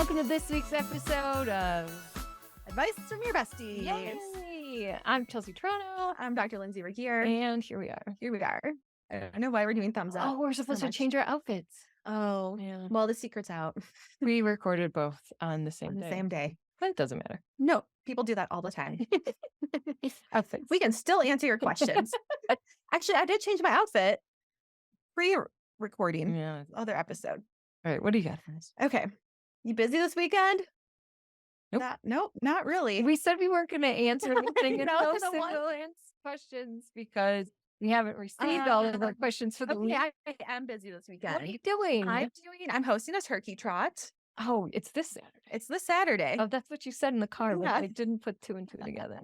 welcome to this week's episode of Advice from Your Besties. Yay! I'm Chelsea Toronto. I'm Dr. Lindsay. We're here. And here we are. I don't know why we're doing thumbs up. Oh, we're supposed to change our outfits. Oh, Yeah. well, the secret's out. We recorded both on the same On the day. same day. But it doesn't matter. No, people do that all the time. Outfits. We can still answer your questions. Actually, I did change my outfit pre-recording Yeah. other episode. All right. What do you got for us? Okay. You busy this weekend? Nope. Nope, not really. We said we weren't going to answer anything in No, those the one- single questions because we haven't received all of our questions for the week. I am busy this weekend. What are you doing? I'm hosting a turkey trot. Oh, it's this Saturday. It's this Saturday. Oh, that's what you said in the car, but Yeah. I didn't put two and two together.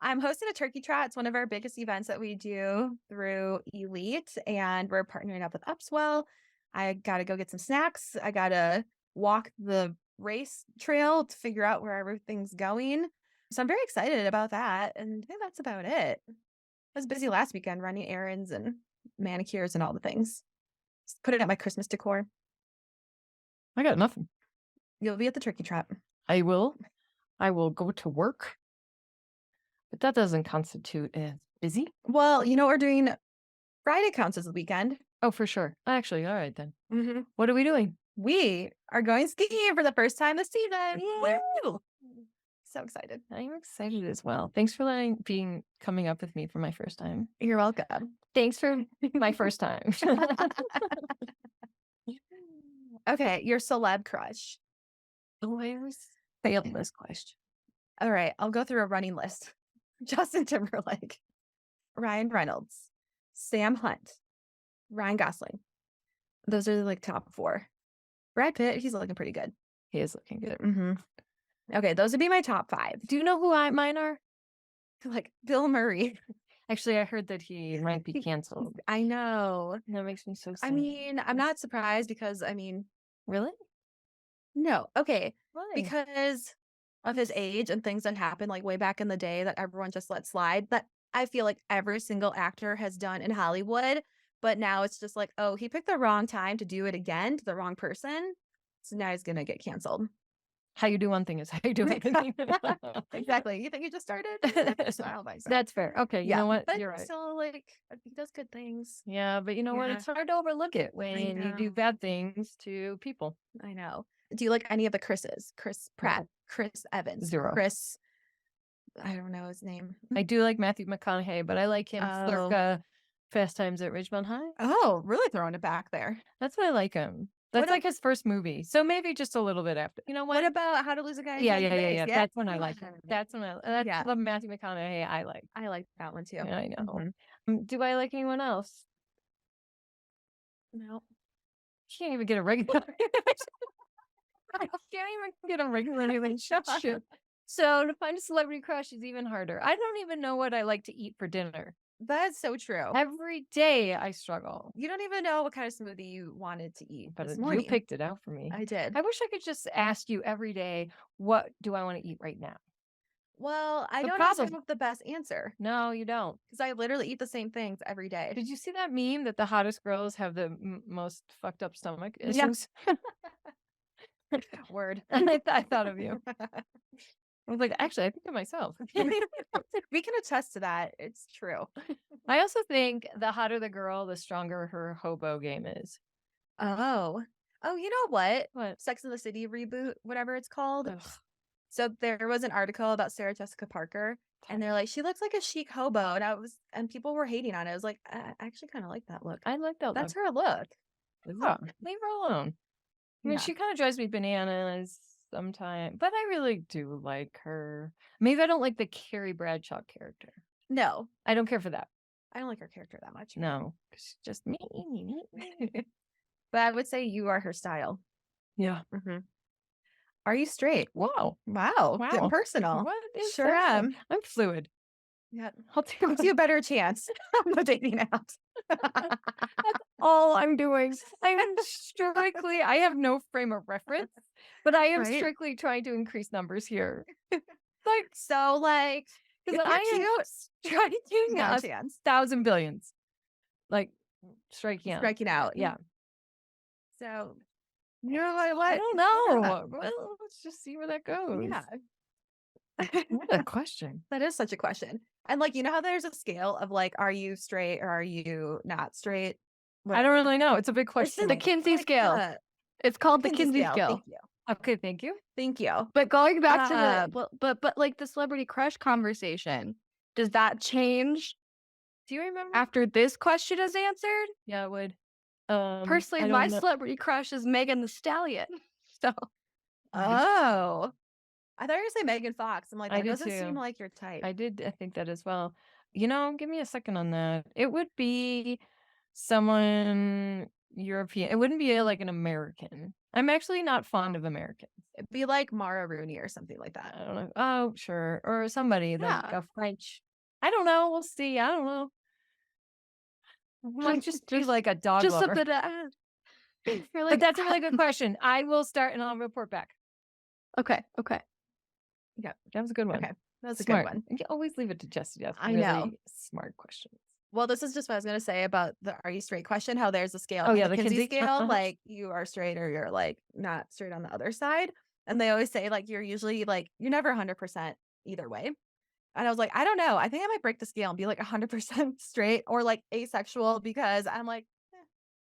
I'm hosting a turkey trot. It's one of our biggest events that we do through Elite, and we're partnering up with Upswell. I got to go get some snacks. I got to walk the race trail to figure out where everything's going. So I'm very excited about that. And I think that's about it. I was busy last weekend running errands and manicures and all the things. Just put it at my Christmas decor. I got nothing. You'll be at the turkey trot. I will go to work, but that doesn't constitute as busy. Well, you know what we're doing? Friday counts as the weekend. Oh, for sure. Actually, all right then. Mm-hmm. What are we doing? We are going skiing for the first time this season. Yay! Woo! So excited. I'm excited as well. Thanks for coming up with me for my first time. You're welcome. Thanks for my first time. Okay, your celeb crush. Oh, I always fail this question. All right, I'll go through a running list. Justin Timberlake, Ryan Reynolds, Sam Hunt, Ryan Gosling. Those are like top 4. Brad Pitt, he's looking pretty good. He is looking good. Mm-hmm. Okay, those would be my top 5. Do you know who mine are? Like Bill Murray. Actually, I heard that he might be canceled. I know. That makes me so sad. I mean, I'm not surprised because, Really? no. Okay. Why? Because of his age and things that happened like way back in the day that everyone just let slide, that I feel like every single actor has done in Hollywood. But now it's just like, oh, he picked the wrong time to do it again to the wrong person. So now he's going to get canceled. How you do one thing is how you do everything. Exactly. You think he just started? So I don't think so. That's fair. Okay. You know what? But You're right. still, like, he does good things. Yeah, but you know what? Yeah. It's hard to overlook it when you do know. bad things to people. I know. Do you like any of the Chris's? Chris Pratt, Chris Evans, Zero. Chris, I don't know his name. I do like Matthew McConaughey, but I like him Oh. circa Fast Times at Ridgemont High. Oh, really throwing it back there. That's why I like him. That's What like his first movie. So maybe just a little bit after. You know What what? about How to Lose a Guy in Yeah. 90 Days? That's when I like him. That's when I Yeah. love Matthew McConaughey. I like. I like that one too. Yeah, I know. Mhm. Do I like anyone else? No. Can't even get a regular. I can't even get a regular relationship. So to find a celebrity crush is even harder. I don't even know what I like to eat for dinner. That's so true. Every day I struggle. You don't even know what kind of smoothie you wanted to eat But this you morning. picked it out for me. I did. I wish I could just ask you every day, what do I want to eat right now? Well, I The don't always problem- have the best answer No, you don't. because I literally eat the same things every day. Did you see that meme that the hottest girls have the most fucked up stomach Yeah. issues? Word. And I thought of you. I was like, actually, I think of myself. We can attest to that. It's true. I also think the hotter the girl, the stronger her hobo game is. Oh, you know what? What? Sex and the City reboot, whatever it's called. Ugh. So there was an article about Sarah Jessica Parker, and they're like, she looks like a chic hobo, and people were hating on it. I was like, I actually kind of like that look. I like that. That's her look. Yeah, leave her alone. I mean, Yeah. she kind of drives me bananas sometimes, but I really do like her. Maybe I don't like the Carrie Bradshaw character. No, I don't care for that. I don't like her character that much. No, 'cause she's just me. But I would say you are her style. Yeah. Mm-hmm. Are you straight? Wow. Wow. Wow. Getting personal. What is Sure that? am. I'm fluid. Yeah. I'll take Gives you a better chance on the dating apps. all I'm doing. I'm strictly, I have no frame of reference, but I am Right. strictly trying to increase numbers here. So, like, Because you're I am cute. striking No a chance. 1,000 billions. Like, striking out. Striking out. Yeah. So You're like, I what? don't Yeah. know. Well, let's just see where that goes. Yeah. What a question. That is such a question. And like, you know how there's a scale of like, are you straight or are you not straight? I don't really know. It's a big This question. is The like Kinsey scale. the It's called the Kinsey Kinsey scale. scale. Thank you. Okay, thank you. Thank you. But going back to Um, but like the celebrity crush conversation, does that change Do you remember? after this question is answered? Yeah, it would. Personally, I my don't know. celebrity crush is Megan the Stallion. So oh, I thought you were gonna say Megan Fox. I'm like, I that did doesn't seem too. like your type. I think that as well. Give me a second on that. It would be someone European. It wouldn't be like an American. I'm actually not fond of Americans. It'd be like Mara Rooney or something like that. I don't know. Oh, sure. Or somebody like Yeah. a French. I don't know. We'll see. I don't know. Might just be like a dog just lover. a bit of you're But like, that's a really good question. I will start and I'll report back. okay. Yeah, that was a good one. Okay. That's a Smart. good one. You always leave it to Jesse to ask I really know. smart questions. Well, this is just what I was gonna say about the are you straight question, how there's a scale. Oh, on yeah, the the Kinsey Kinsey? scale, Uh-huh. like you are straight or you're like not straight on the other side. And they always say like you're usually like you're never 100% either way. And I was like, I don't know. I think I might break the scale and be like 100% straight or like asexual because I'm like,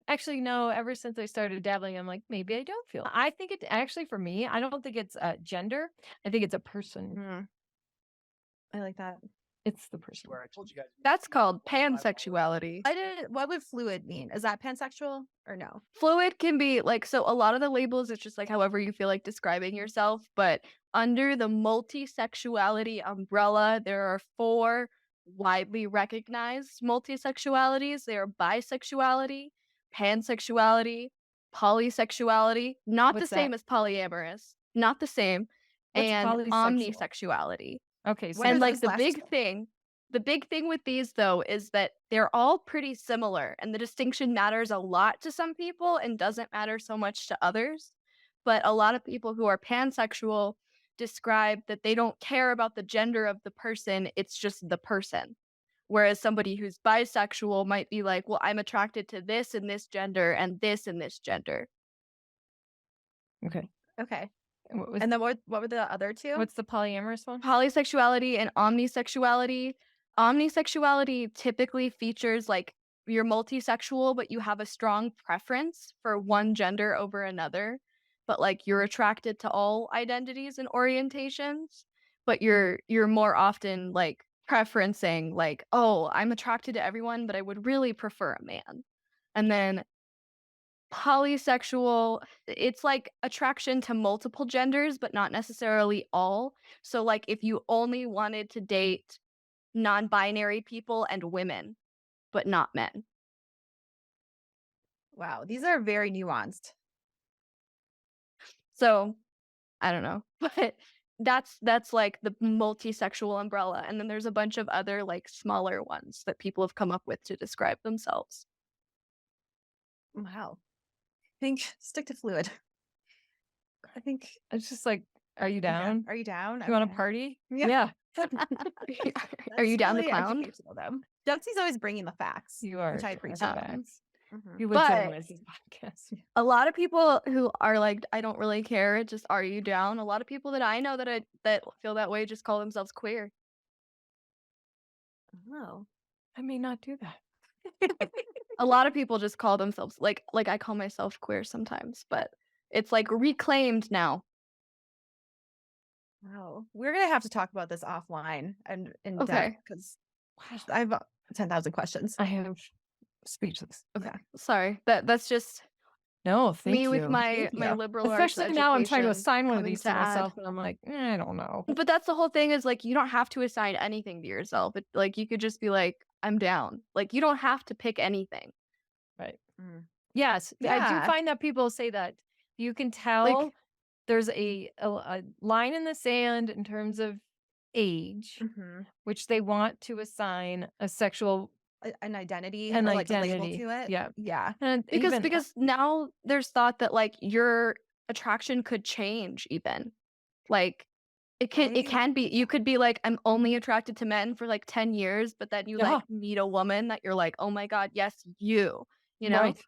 Actually, no, ever since I started dabbling, I'm like, maybe I don't feel. I think it actually for me, I don't think it's gender. I think it's a person. I like that. It's the person. Where I told you guys. That's called pansexuality. What would fluid mean? Is that pansexual or no? Fluid can be like, so a lot of the labels, it's just like however you feel like describing yourself. But under the multisexuality umbrella, there are 4 widely recognized multisexualities. They are bisexuality, pansexuality, polysexuality, not What's the same that? as polyamorous, not the same, What's and polysexual? omnisexuality. Okay, so What And is like this the last big thing with these though is that they're all pretty similar and the distinction matters a lot to some people and doesn't matter so much to others. But a lot of people who are pansexual describe that they don't care about the gender of the person, it's just the person. Whereas somebody who's bisexual might be like, well, I'm attracted to this and this gender and this gender. okay. Okay. And And then what were the other two? what's the polyamorous one? Polysexuality and omnisexuality. Omnisexuality typically features like you're multisexual, but you have a strong preference for one gender over another. But like you're attracted to all identities and orientations, but you're more often like preferencing like, oh, I'm attracted to everyone, but I would really prefer a man. And then polysexual, it's like attraction to multiple genders, but not necessarily all. So like if you only wanted to date non-binary people and women, but not men. Wow, these are very nuanced. So I don't know, but that's like the multisexual umbrella. And then there's a bunch of other like smaller ones that people have come up with to describe themselves. Wow. I think stick to fluid. I think It's just like, are you yeah. down? Are you down? You want to Okay. party? Yeah. Are you down the really clown? educational, though. Jesse's always bringing the facts. You are. Which I appreciate. Facts. Mhm. You But- legitimize this podcast. A lot of people who are like, I don't really care, it just are you down? A lot of people that I know that feel that way just call themselves queer. Oh. I may not do that. A lot of people just call themselves like I call myself queer sometimes, but it's like reclaimed now. Wow. We're gonna have to talk about this offline and in depth Okay. because I have 10,000 questions. I have speechless. Okay. Sorry. That's just No, thank me you. with my Thank you. liberal arts Especially now I'm trying to education assign one of coming these to to add. myself, and I'm like, I don't know. But that's the whole thing is like you don't have to assign anything to yourself. It, like you could just be like, I'm down. Like you don't have to pick anything. Right. Mm. Yes, I Yeah. do find that people say that. You can tell there's a line in the sand in terms of age, Mhm. which they want to assign a sexual An identity An or like a identity. label to it. Yeah. Yeah. and Because even, because now there's thought that like your attraction could change even. Like it Right. can be you could be like I'm only attracted to men for like 10 years, but then you Yeah. like meet a woman that you're like, "Oh my god, yes, you." You know? Right.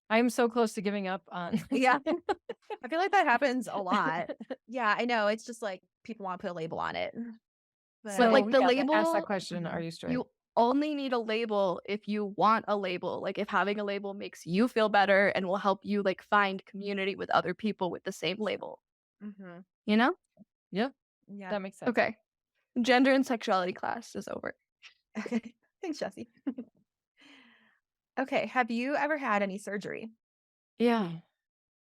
I'm so close to giving up on. Yeah. I feel like that happens a lot. Yeah, I know. It's just like people want to put a label on it. But So like the yeah, ask that label, question. Are you straight? you only need a label if you want a label. Like if having a label makes you feel better and will help you like find community with other people with the same label. Mhm. You know? Yeah, Yeah. that makes sense. Okay. Gender and sexuality class is over. Okay. Thanks, Jesse. Okay. Have you ever had any surgery? Yeah,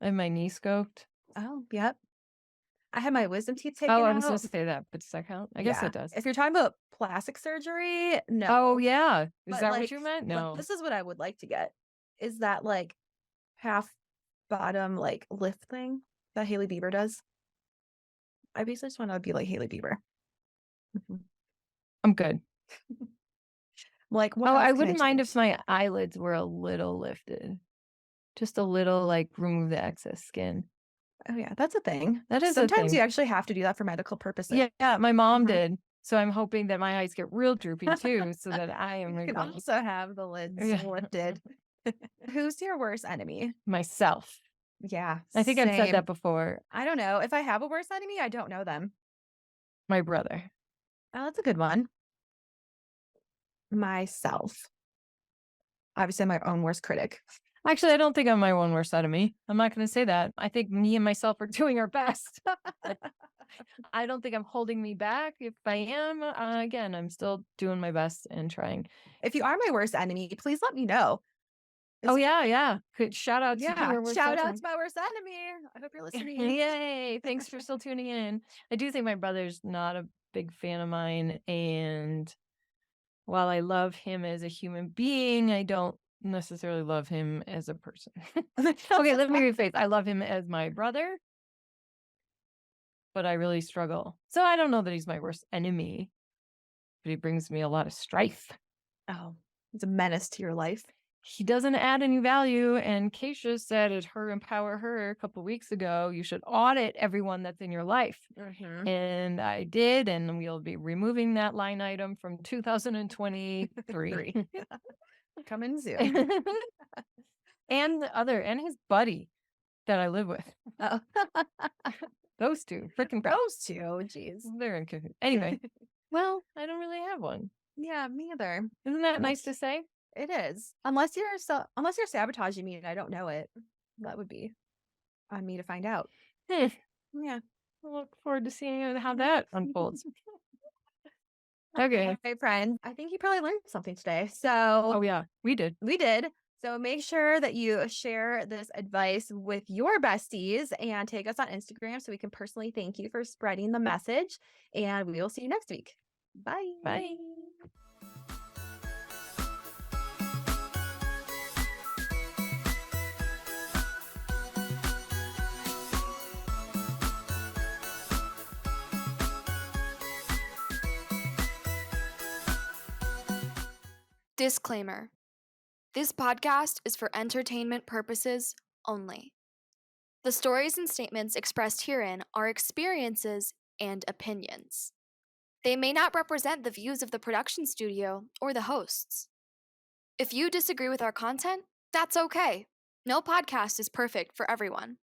I have my knee scoped. Oh, yep. I had my wisdom teeth taken Oh, I out. was supposed to say that, but does that count? I guess Yeah. it does. If you're talking about plastic surgery, no. Oh yeah, is But that like, what you meant? like, No. this is what I would like to get. Is that like half bottom like lift thing that Haley Bieber does? I basically just want to be like Haley Bieber. Mhm. I'm good. Like, what Oh, else I can wouldn't mind change? if my eyelids were a little lifted. Just a little, like remove the excess skin. Oh yeah, that's a thing. That is a Sometimes you thing. actually have to do that for medical purposes. Yeah, my mom Mhm. did. So I'm hoping that my eyes get real droopy too, so that I am You can recovering. also have the lids Yeah. lifted. Who's your worst enemy? Myself. Yeah, I think I've said same. that before. I don't know. If I have a worst enemy, I don't know them. My brother. Oh, that's a good one. Myself. Obviously, I'm my own worst critic. Actually, I don't think I'm my own worst enemy. I'm not going to say that. I think me and myself are doing our best. I don't think I'm holding me back. If I am, again, I'm still doing my best and trying. If you are my worst enemy, please let me know. Oh yeah. Good shout out to Yeah, your worst shout out enemy. to my worst enemy. I hope you're listening. Yay! Thanks for still tuning in. I do think my brother's not a big fan of mine, and while I love him as a human being, I don't necessarily love him as a person. Okay, let me rephrase. I love him as my brother, but I really struggle. So I don't know that he's my worst enemy, but he brings me a lot of strife. Oh, it's a menace to your life. He doesn't add any value. And Keisha said at Her Empower Her a couple weeks ago, you should audit everyone that's in your life. Mhm. And I did, and we'll be removing that line item from 2023. Three. Coming soon. And his buddy that I live with. Oh. Those two. Freaking crap. Those two, jeez. They're in cahoots. Anyway, well, I don't really have one. Yeah, me either. Isn't that nice to say? It is. Unless you're sabotaging me and I don't know it. That would be on me to find out. Hmm. Yeah. I look forward to seeing how that unfolds. Okay. Hey, friend. I think you probably learned something today. So Oh yeah, we did. we did. So make sure that you share this advice with your besties and take us on Instagram so we can personally thank you for spreading the message. And we will see you next week. Bye. Bye. Disclaimer. This podcast is for entertainment purposes only. The stories and statements expressed herein are experiences and opinions. They may not represent the views of the production studio or the hosts. If you disagree with our content, that's okay. No podcast is perfect for everyone.